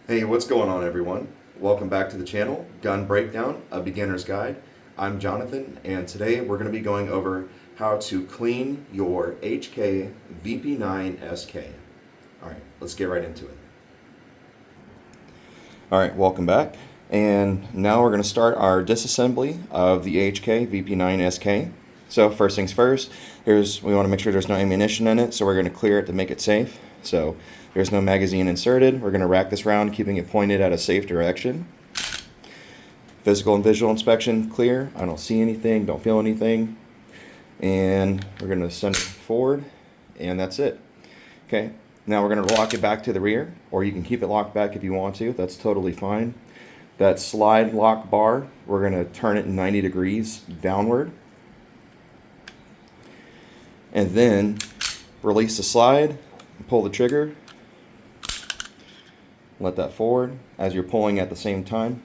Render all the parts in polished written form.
Hey, what's going on, everyone? Welcome back to the channel, Gun Breakdown, a beginner's guide. I'm Jonathan, and today we're going to be going over how to clean your HK VP9SK. All right, let's get right into it. All right, welcome back. And now we're going to start our disassembly of the HK VP9SK. So first things first, we want to make sure there's no ammunition in it, so we're going to clear it to make it safe. So there's no magazine inserted. We're going to rack this round, keeping it pointed at a safe direction. Physical and visual inspection, clear. I don't see anything, don't feel anything. And we're going to send it forward, and that's it. Okay, now we're going to lock it back to the rear, or you can keep it locked back if you want to. That's totally fine. That slide lock bar, we're going to turn it 90 degrees downward. And then release the slide, pull the trigger, let that forward as you're pulling at the same time.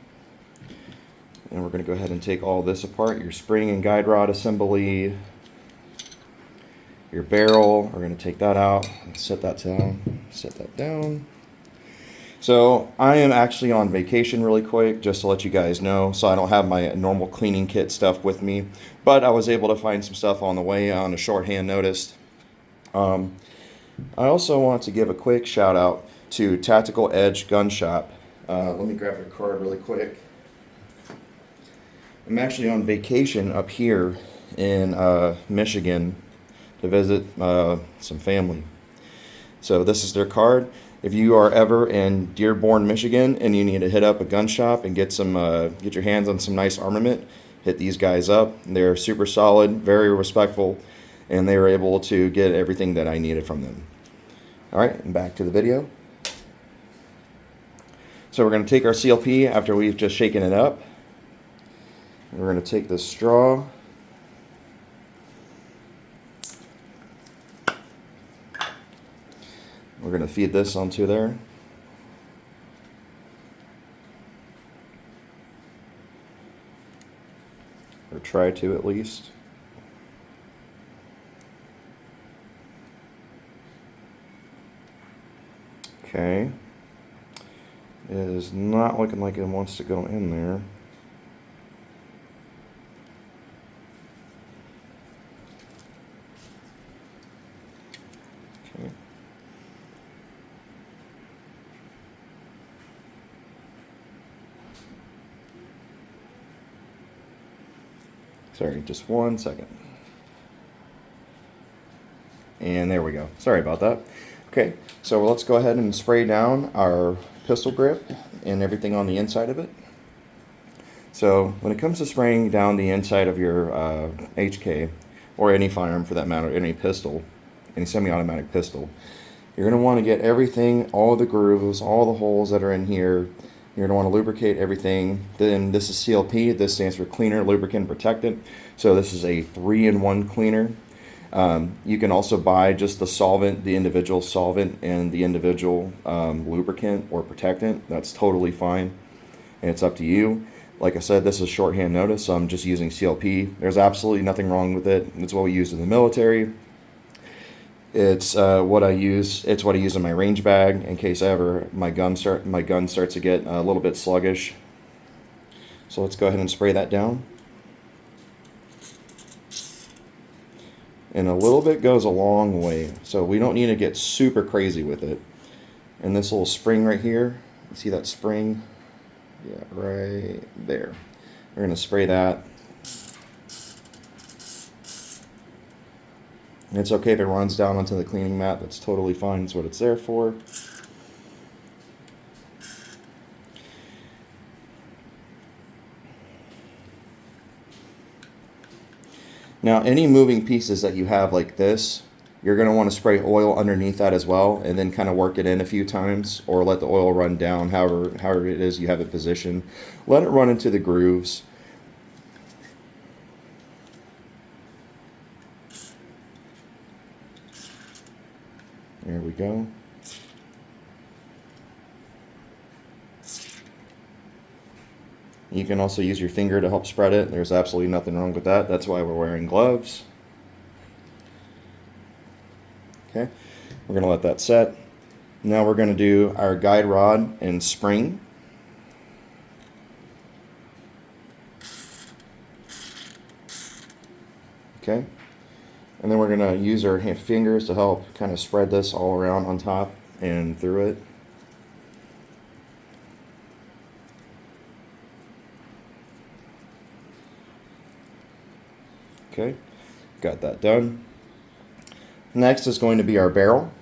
And we're going to go ahead and take all this apart, your spring and guide rod assembly, your barrel. We're going to take that out and set that down. So I am actually on vacation really quick, just to let you guys know, so I don't have my normal cleaning kit stuff with me, but I was able to find some stuff on the way on a shorthand notice. I also want to give a quick shout out to Tactical Edge Gun Shop. Let me grab their card really quick. I'm actually on vacation up here in Michigan to visit some family. So this is their card. If you are ever in Dearborn, Michigan, and you need to hit up a gun shop and get your hands on some nice armament, hit these guys up. They're super solid, very respectful, and they were able to get everything that I needed from them. All right, and back to the video. So we're going to take our CLP after we've just shaken it up. We're going to take this straw. We're going to feed this onto there. Or try to at least. Okay. It is not looking like it wants to go in there. Okay. Sorry, just 1 second. And there we go. Sorry about that. Okay, so let's go ahead and spray down our pistol grip and everything on the inside of it. So when it comes to spraying down the inside of your HK, or any firearm for that matter, any pistol, any semi-automatic pistol, you're going to want to get everything, all the grooves, all the holes that are in here. You're going to want to lubricate everything. Then this is CLP. This stands for Cleaner, Lubricant, Protectant. So this is a 3-in-1 cleaner. You can also buy just the solvent, the individual solvent, and the individual lubricant or protectant. That's totally fine, and it's up to you. Like I said, this is shorthand notice, so I'm just using CLP. There's absolutely nothing wrong with it. It's what we use in the military. It's what I use. It's what I use in my range bag in case ever my gun starts to get a little bit sluggish. So let's go ahead and spray that down. And a little bit goes a long way, so we don't need to get super crazy with it. And this little spring right here, you see that spring? Yeah, right there. We're going to spray that. And it's okay if it runs down onto the cleaning mat. That's totally fine. That's what it's there for. Now, any moving pieces that you have like this, you're going to want to spray oil underneath that as well, and then kind of work it in a few times, or let the oil run down, however it is you have it positioned. Let it run into the grooves. There we go. You can also use your finger to help spread it. There's absolutely nothing wrong with that. That's why we're wearing gloves. Okay, we're going to let that set. Now we're going to do our guide rod and spring. Okay, and then we're going to use our fingers to help kind of spread this all around on top and through it. Okay, got that done. Next is going to be our barrel.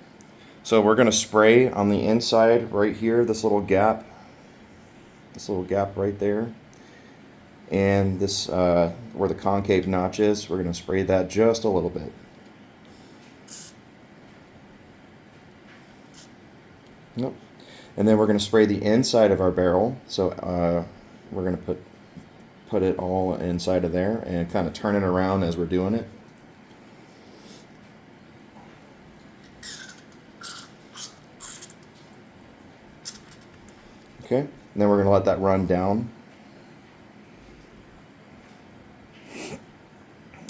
So we're going to spray on the inside right here, this little gap right there. And this, where the concave notch is, we're going to spray that just a little bit. Nope. And then we're going to spray the inside of our barrel. So we're going to put it all inside of there and kind of turn it around as we're doing it. Okay, and then we're going to let that run down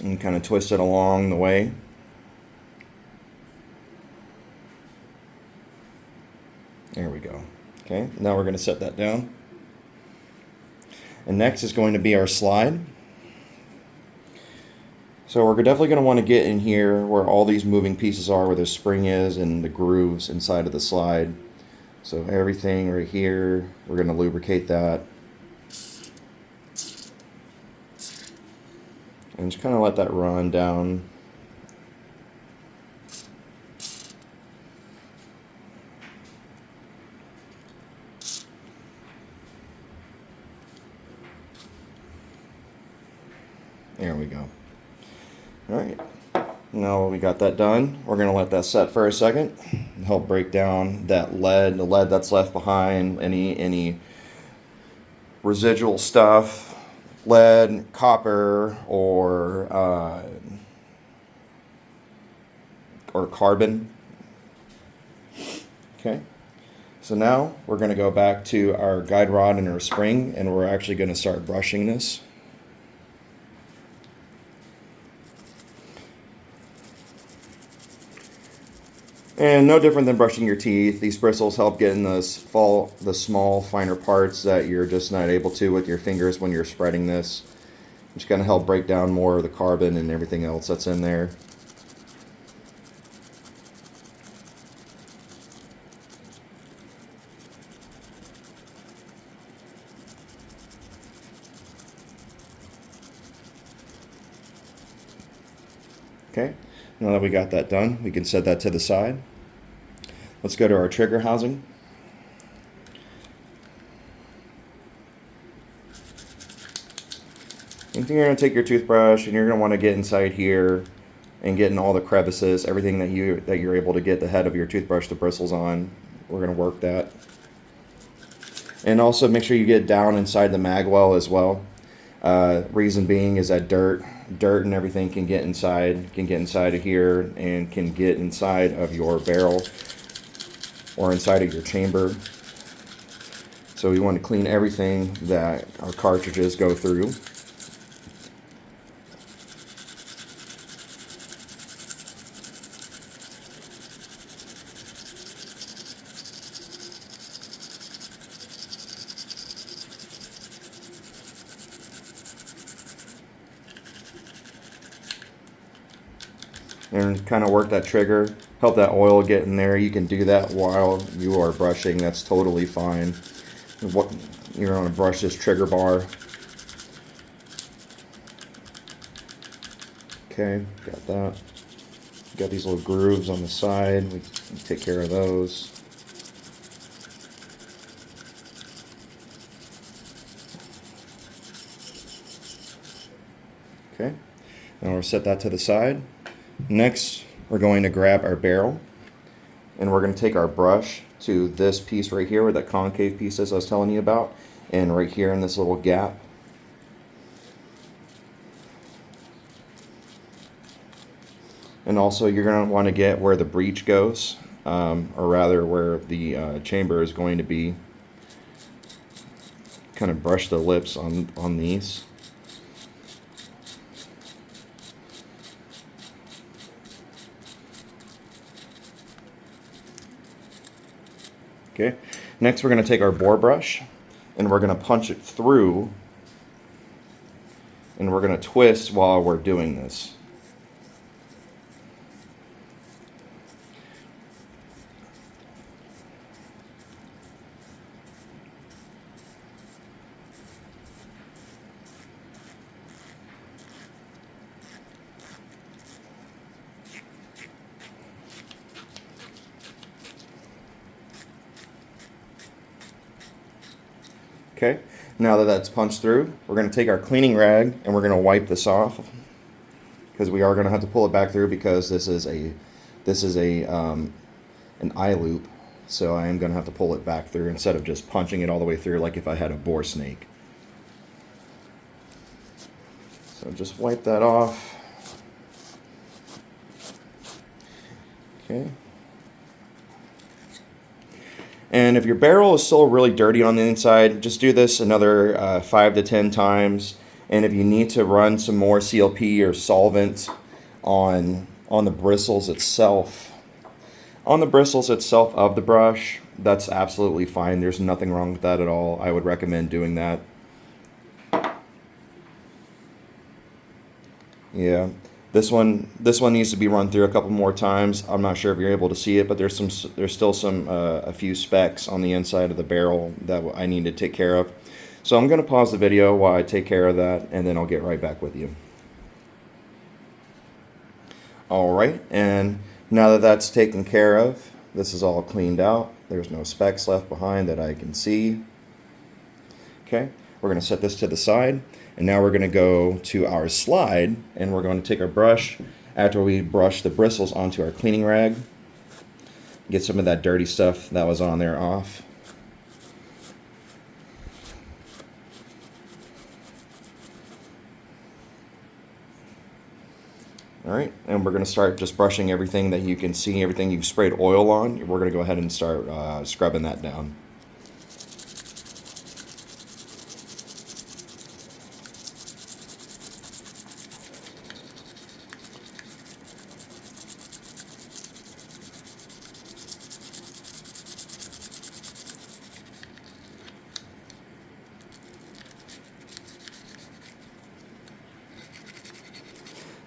and kind of twist it along the way. There we go. Okay, now we're going to set that down. And next is going to be our slide. So we're definitely going to want to get in here where all these moving pieces are, where the spring is and the grooves inside of the slide. So everything right here, we're going to lubricate that. And just kind of let that run down. There we go. All right. Now we got that done, we're going to let that set for a second, help break down that lead, the lead that's left behind, any residual stuff, lead, copper, or carbon. Okay, so now we're going to go back to our guide rod and our spring, and we're actually going to start brushing this. And no different than brushing your teeth, these bristles help get in the small, finer parts that you're just not able to with your fingers when you're spreading this. It's going to help break down more of the carbon and everything else that's in there. Okay, now that we got that done, we can set that to the side. Let's go to our trigger housing. And you're going to take your toothbrush and you're going to want to get inside here and get in all the crevices, everything that you're able to get the head of your toothbrush, the bristles on. We're going to work that. And also make sure you get down inside the mag well as well. Reason being is that dirt and everything can get inside of here and can get inside of your barrel or inside of your chamber. So we want to clean everything that our cartridges go through. And kind of work that trigger, help that oil get in there. You can do that while you are brushing, that's totally fine. You're going to brush this trigger bar. Okay, got that. Got these little grooves on the side, we take care of those. Okay, now we'll set that to the side. Next, we're going to grab our barrel and we're going to take our brush to this piece right here where that concave piece is I was telling you about, and right here in this little gap. And also you're going to want to get where the breech goes, or rather where the chamber is going to be. Kind of brush the lips on these. Okay. Next, we're going to take our bore brush and we're going to punch it through, and we're going to twist while we're doing this. Okay, now that that's punched through, we're going to take our cleaning rag and we're going to wipe this off, because we are going to have to pull it back through because this is an eye loop. So I am going to have to pull it back through instead of just punching it all the way through like if I had a bore snake. So just wipe that off. Okay. And if your barrel is still really dirty on the inside, just do this another 5 to 10 times. And if you need to run some more CLP or solvent on the bristles itself, of the brush, that's absolutely fine. There's nothing wrong with that at all. I would recommend doing that. Yeah. This one needs to be run through a couple more times. I'm not sure if you're able to see it, but there's still a few specks on the inside of the barrel that I need to take care of. So I'm going to pause the video while I take care of that, and then I'll get right back with you. All right, and now that that's taken care of, this is all cleaned out. There's no specks left behind that I can see. Okay, we're going to set this to the side. And now we're going to go to our slide, and we're going to take our brush after we brush the bristles onto our cleaning rag. Get some of that dirty stuff that was on there off. All right, and we're going to start just brushing everything that you can see, everything you've sprayed oil on. We're going to go ahead and start scrubbing that down.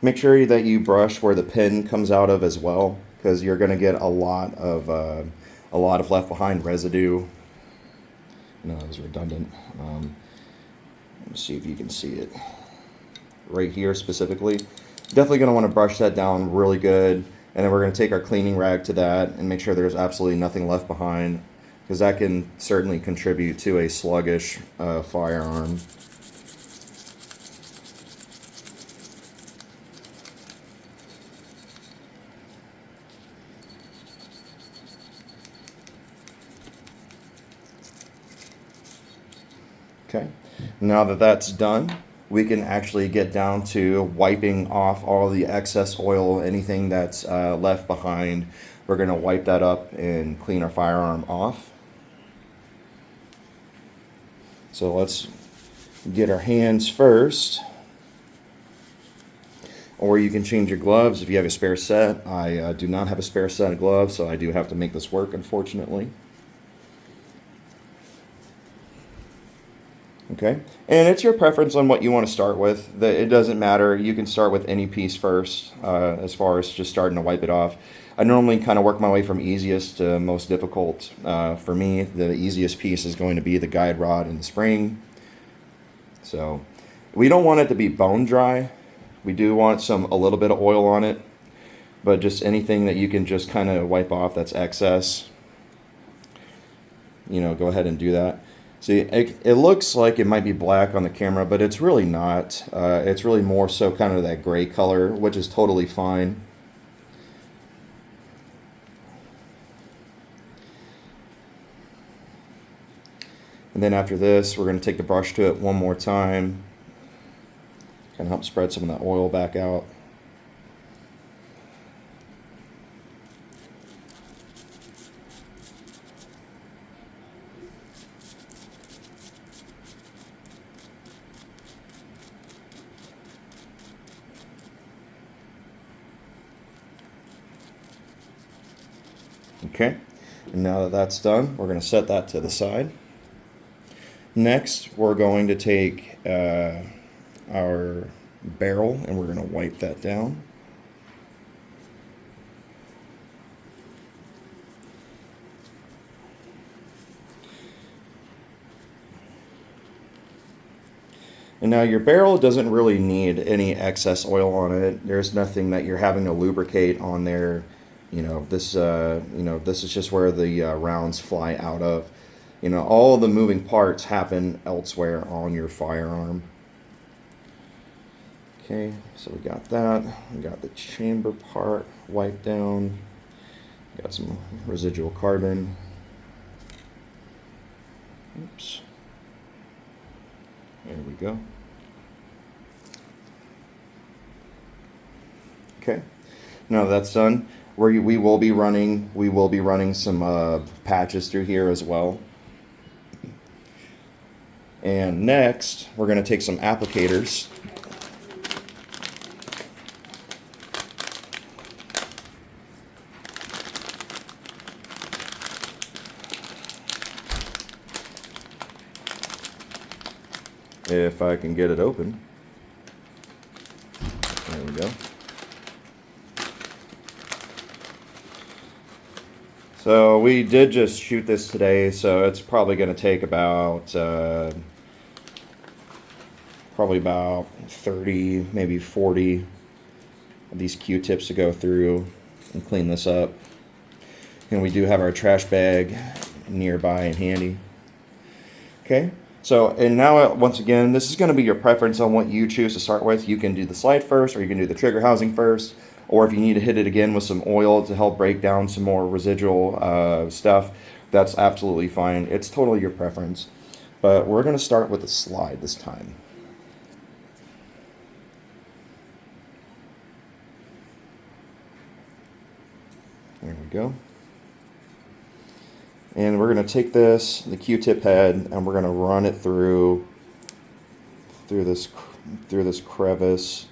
Make sure that you brush where the pin comes out of as well, because you're going to get a lot of left behind residue. No, that was redundant. Let me see if you can see it right here specifically. Definitely going to want to brush that down really good, and then we're going to take our cleaning rag to that and make sure there's absolutely nothing left behind, because that can certainly contribute to a sluggish firearm. Okay, now that that's done, we can actually get down to wiping off all the excess oil, anything that's left behind. We're going to wipe that up and clean our firearm off. So let's get our hands first. Or you can change your gloves if you have a spare set. I do not have a spare set of gloves, so I do have to make this work, unfortunately. Okay, and it's your preference on what you want to start with. It doesn't matter. You can start with any piece first, as far as just starting to wipe it off. I normally kind of work my way from easiest to most difficult. For me, the easiest piece is going to be the guide rod and the spring. So we don't want it to be bone dry. We do want a little bit of oil on it, but just anything that you can just kind of wipe off that's excess, go ahead and do that. See, it looks like it might be black on the camera, but it's really not. It's really more so kind of that gray color, which is totally fine. And then after this, we're going to take the brush to it one more time. Kind of help spread some of that oil back out. Okay, And now that that's done, we're going to set that to the side. Next, we're going to take our barrel and we're going to wipe that down. And now your barrel doesn't really need any excess oil on it. There's nothing that you're having to lubricate on there. This is just where the rounds fly out of. All the moving parts happen elsewhere on your firearm. Okay, so we got that. We got the chamber part wiped down. Got some residual carbon. Oops. There we go. Okay, now that's done. We will be running some patches through here as well. And next, we're going to take some applicators. If I can get it open. There we go. So we did just shoot this today, so it's probably going to take about 30, maybe 40 of these Q-tips to go through and clean this up. And we do have our trash bag nearby and handy. Okay. So, and now, once again, this is going to be your preference on what you choose to start with. You can do the slide first, or you can do the trigger housing first, or if you need to hit it again with some oil to help break down some more residual stuff, that's absolutely fine. It's totally your preference. But we're going to start with the slide this time. There we go. And we're going to take the Q-tip head, and we're going to run it through this crevice.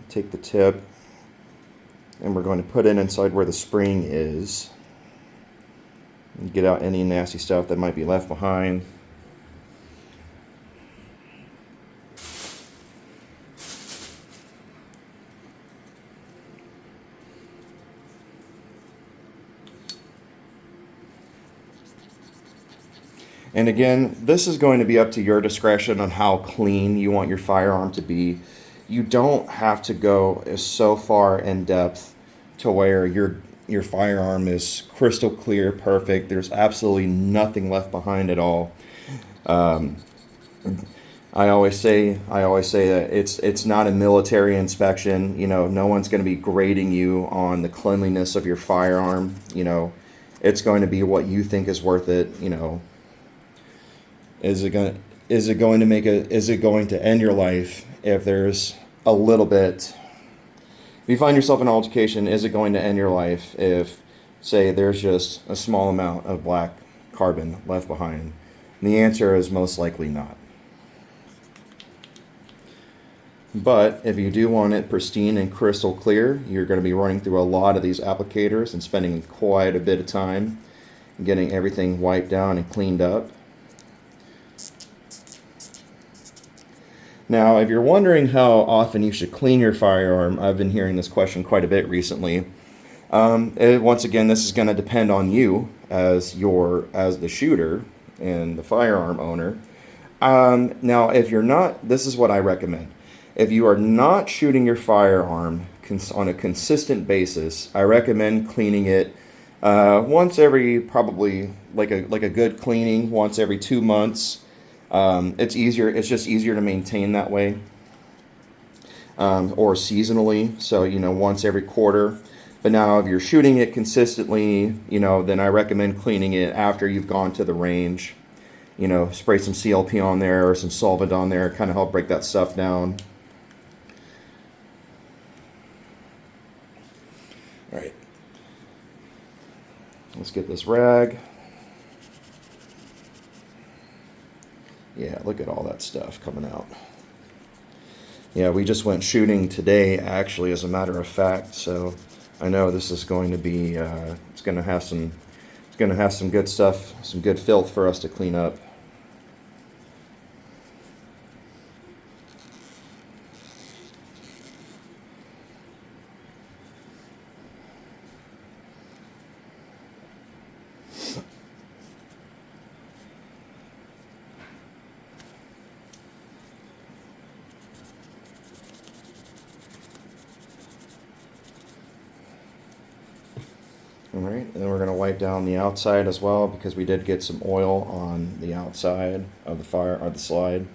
Take the tip, and we're going to put it inside where the spring is. And get out any nasty stuff that might be left behind. And again, this is going to be up to your discretion on how clean you want your firearm to be. You don't have to go so far in depth to where your firearm is crystal clear, perfect. There's absolutely nothing left behind at all. I always say that it's not a military inspection. No one's going to be grading you on the cleanliness of your firearm. It's going to be what you think is worth it. Is it going to end your life if there's a little bit? If you find yourself in an altercation, is it going to end your life if, say, there's just a small amount of black carbon left behind? And the answer is most likely not. But if you do want it pristine and crystal clear, you're going to be running through a lot of these applicators and spending quite a bit of time getting everything wiped down and cleaned up. Now, if you're wondering how often you should clean your firearm, I've been hearing this question quite a bit recently. Once again, this is going to depend on you as the shooter and the firearm owner. Now, if you're not, this is what I recommend. If you are not shooting your firearm on a consistent basis, I recommend cleaning it once every, probably like a good cleaning, once every 2 months. It's just easier to maintain that way. Or seasonally, so once every quarter. But now if you're shooting it consistently, then I recommend cleaning it after you've gone to the range. Spray some CLP on there or some solvent on there, kind of help break that stuff down. All right. Let's get this rag. Yeah, look at all that stuff coming out. Yeah, we just went shooting today, actually, as a matter of fact, so I know this is going to be, it's going to have some It's going to have some good stuff, some good filth for us to clean up. Alright, and then we're going to wipe down the outside as well, because we did get some oil on the outside of the fire or the slide.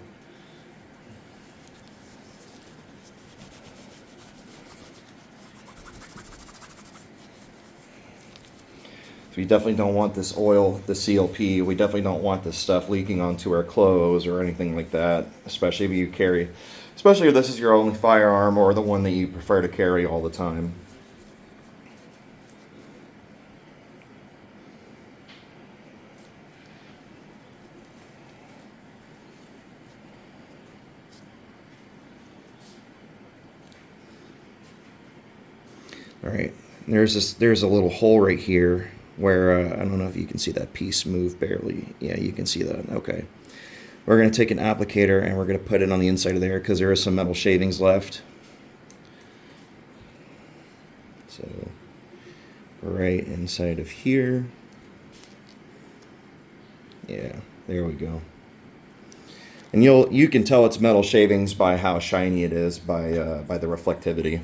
So we definitely don't want this oil, the CLP, we definitely don't want this stuff leaking onto our clothes or anything like that, especially if you carry, especially if this is your only firearm or the one that you prefer to carry all the time. Alright, there's a little hole right here where, I don't know if you can see that piece move barely. Yeah, you can see that. Okay. We're going to take an applicator and we're going to put it on the inside of there because there is some metal shavings left. So, right inside of here. Yeah, there we go. And you can tell it's metal shavings by how shiny it is, by the reflectivity.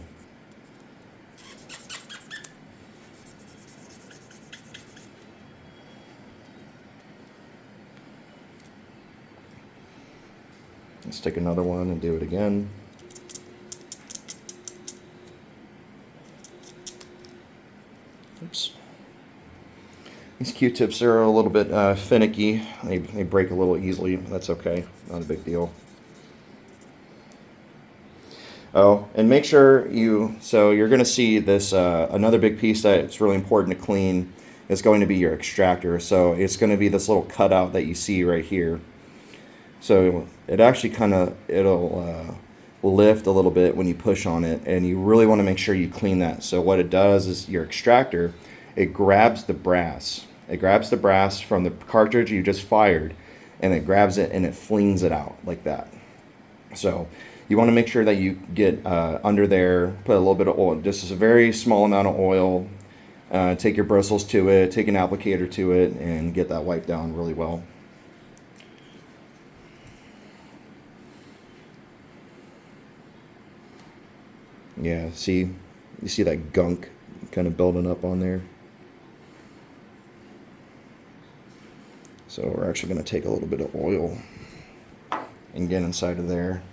Let's take another one and do it again. Oops. These Q-tips are a little bit finicky. They break a little easily. That's okay. Not a big deal. Oh, and make sure so you're going to see this, another big piece that's really important to clean is going to be your extractor. So it's going to be this little cutout that you see right here. So it actually it'll lift a little bit when you push on it, and you really want to make sure you clean that. So what it does is your extractor, it grabs the brass. It grabs the brass from the cartridge you just fired, and it grabs it and it flings it out like that. So you want to make sure that you get under there, put a little bit of oil, just a very small amount of oil, take your bristles to it, take an applicator to it, and get that wiped down really well. Yeah, you see that gunk kind of building up on there. So we're actually going to take a little bit of oil and get inside of there.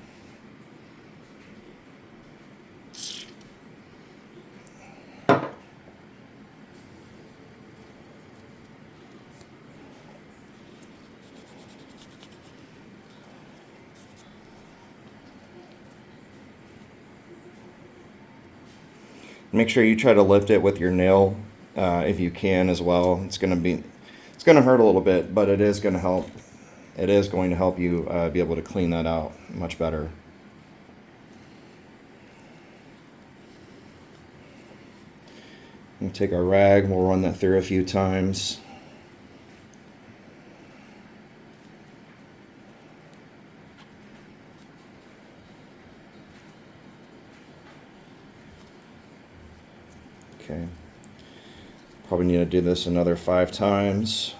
Make sure you try to lift it with your nail if you can as well. It's going to hurt a little bit, but it is going to help. It is going to help you be able to clean that out much better. We'll take our rag, we'll run that through a few times. Okay. Probably need to do this another 5 times.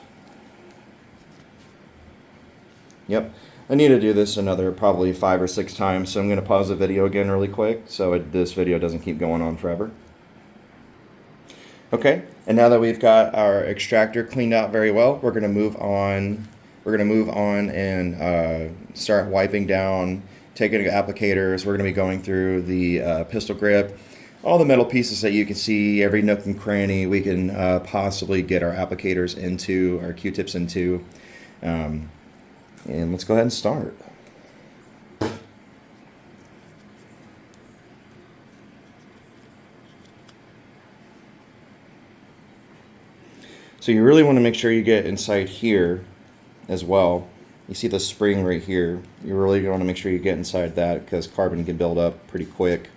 Yep. I need to do this another probably 5 or 6 times, so I'm going to pause the video again really quick so this video doesn't keep going on forever. Okay, and now that we've got our extractor cleaned out very well, we're going to move on. We're going to move on and start wiping down, taking applicators. We're going to be going through the pistol grip, all the metal pieces that you can see, every nook and cranny we can possibly get our applicators into, our Q-tips into. And let's go ahead and start. So you really want to make sure you get inside here as well. You see the spring right here. You really want to make sure you get inside that because carbon can build up pretty quick.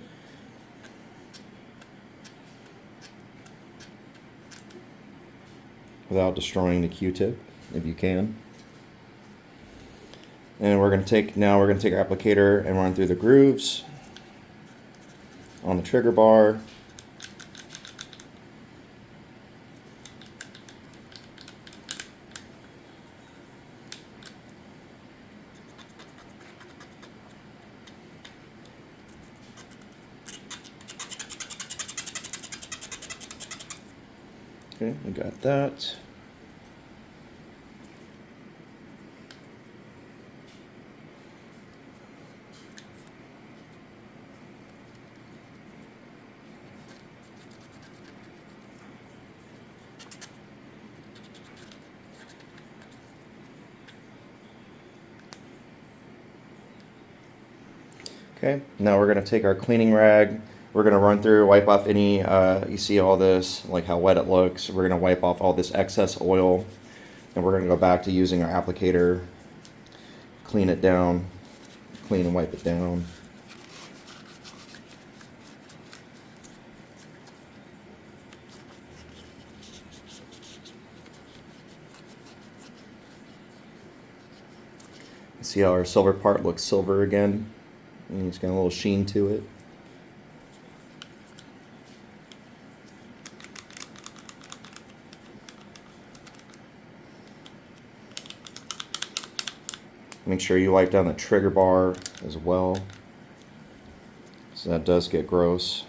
without destroying the Q-tip, if you can. And we're going to take our applicator and run through the grooves on the trigger bar. Okay, we got that. Okay, now we're going to take our cleaning rag. We're going to run through, wipe off any, you see all this, like how wet it looks. We're going to wipe off all this excess oil. And we're going to go back to using our applicator, clean it down, clean and wipe it down. See how our silver part looks silver again? And it's got a little sheen to it. Make sure you wipe down the trigger bar as well, so that does get gross.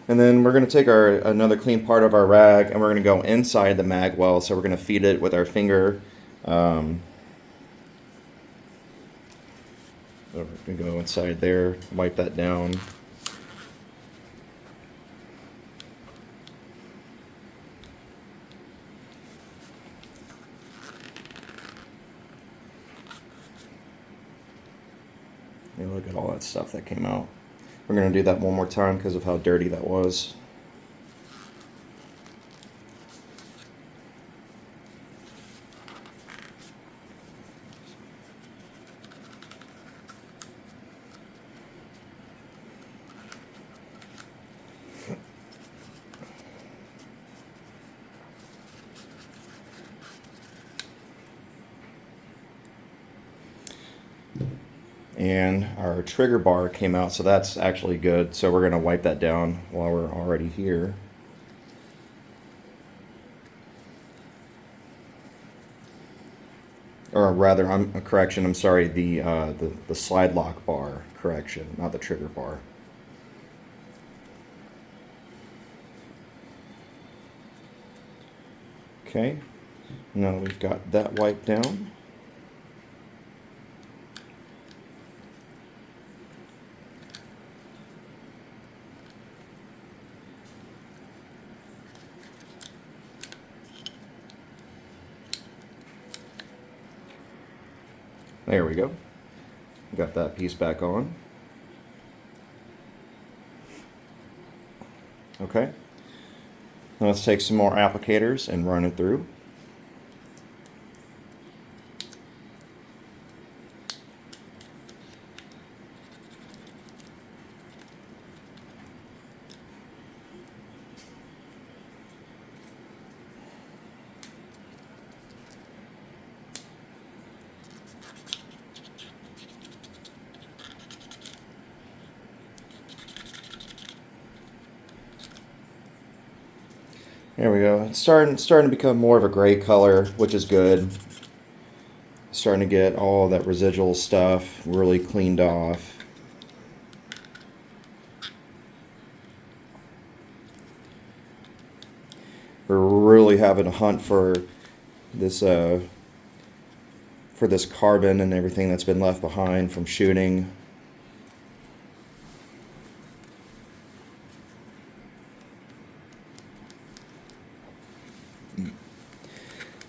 And then we're going to take another clean part of our rag, and we're going to go inside the mag well. So we're going to feed it with our finger. So we're going to go inside there, wipe that down. And look at all that stuff that came out. We're going to do that one more time because of how dirty that was. And our trigger bar came out, so that's actually good. So we're going to wipe that down while we're already here. Or rather, I'm sorry, the slide lock bar, correction, not the trigger bar. Okay, now that we've got that wiped down, there we go. Got that piece back on. Okay. Now let's take some more applicators and run it through. There we go. It's starting to become more of a gray color, which is good. Starting to get all that residual stuff really cleaned off. We're really having to hunt for this carbon and everything that's been left behind from shooting.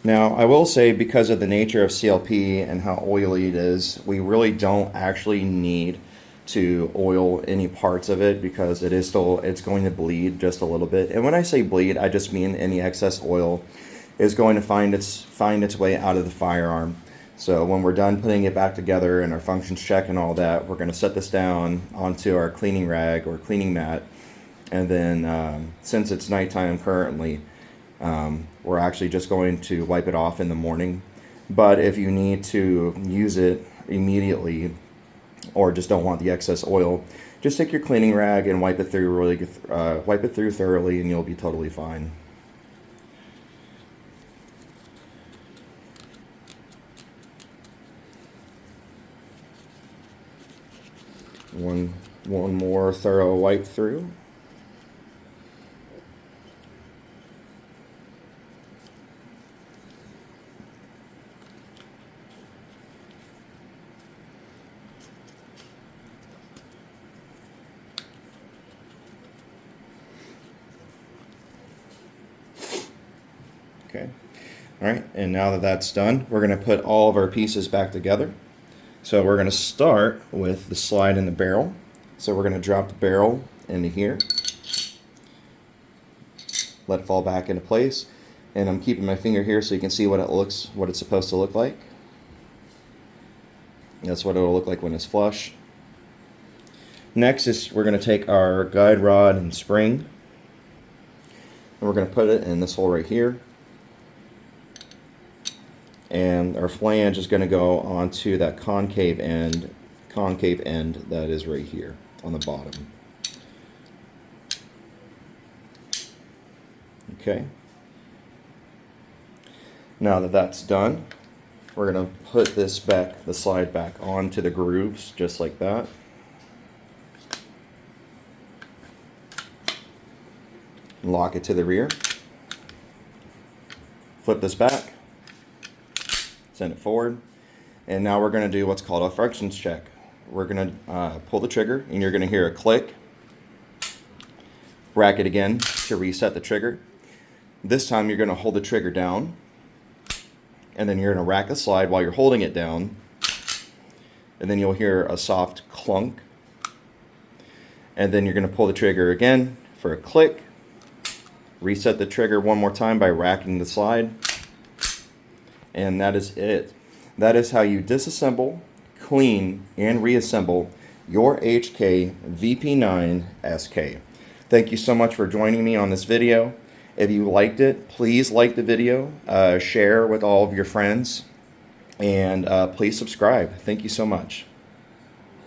Now, I will say, because of the nature of CLP and how oily it is, we really don't actually need to oil any parts of it, because it's going to bleed just a little bit. And when I say bleed, I just mean any excess oil is going to find its way out of the firearm. So when we're done putting it back together and our functions check and all that, we're going to set this down onto our cleaning rag or cleaning mat. And then since it's nighttime currently, we're actually just going to wipe it off in the morning. But if you need to use it immediately or just don't want the excess oil, just take your cleaning rag and wipe it through thoroughly, and you'll be totally fine. One more thorough wipe through. Okay. All right, and now that that's done, we're going to put all of our pieces back together. So we're going to start with the slide in the barrel. So we're going to drop the barrel into here, let it fall back into place, and I'm keeping my finger here so you can see what it's supposed to look like. That's what it'll look like when it's flush. Next is we're going to take our guide rod and spring, and we're going to put it in this hole right here. And our flange is going to go onto that concave end that is right here on the bottom. Okay. Now that that's done, we're going to put the slide back onto the grooves just like that. Lock it to the rear. Flip this back. Send it forward, and now we're going to do what's called a functions check. We're going to pull the trigger, and you're going to hear a click. Rack it again to reset the trigger. This time you're going to hold the trigger down, and then you're going to rack the slide while you're holding it down, and then you'll hear a soft clunk, and then you're going to pull the trigger again for a click. Reset the trigger one more time by racking the slide. And that is it. That is how you disassemble, clean, and reassemble your HK VP9SK. Thank you so much for joining me on this video. If you liked it, please like the video, share with all of your friends, and please subscribe. Thank you so much.